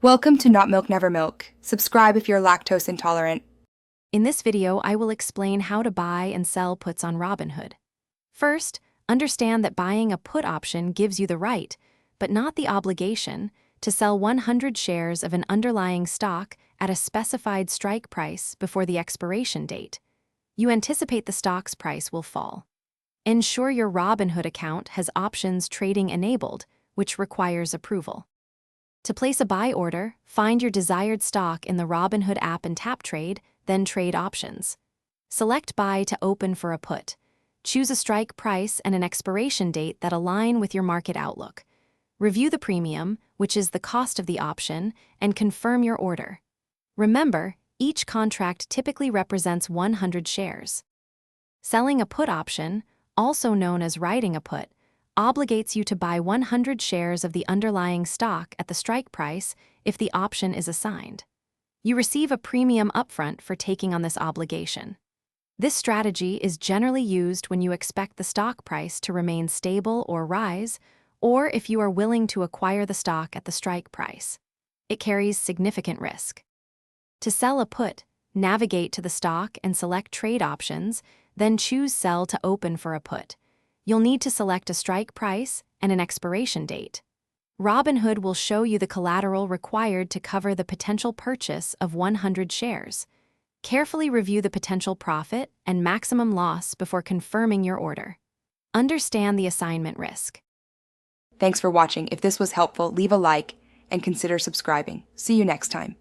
Welcome to Not Milk Never Milk. Subscribe if you're lactose intolerant. In this video, I will explain how to buy and sell puts on Robinhood. First, understand that buying a put option gives you the right, but not the obligation, to sell 100 shares of an underlying stock at a specified strike price before the expiration date. You anticipate the stock's price will fall. Ensure your Robinhood account has options trading enabled, which requires approval. To place a buy order, find your desired stock in the Robinhood app and tap Trade, then Trade Options. Select Buy to open for a put. Choose a strike price and an expiration date that align with your market outlook. Review the premium, which is the cost of the option, and confirm your order. Remember, each contract typically represents 100 shares. Selling a put option, also known as writing a put, obligates you to buy 100 shares of the underlying stock at the strike price if the option is assigned. You receive a premium upfront for taking on this obligation. This strategy is generally used when you expect the stock price to remain stable or rise, or if you are willing to acquire the stock at the strike price. It carries significant risk. To sell a put, navigate to the stock and select Trade Options, then choose Sell to open for a put. You'll need to select a strike price and an expiration date. Robinhood will show you the collateral required to cover the potential purchase of 100 shares. Carefully review the potential profit and maximum loss before confirming your order. Understand the assignment risk. Thanks for watching. If this was helpful, leave a like and consider subscribing. See you next time.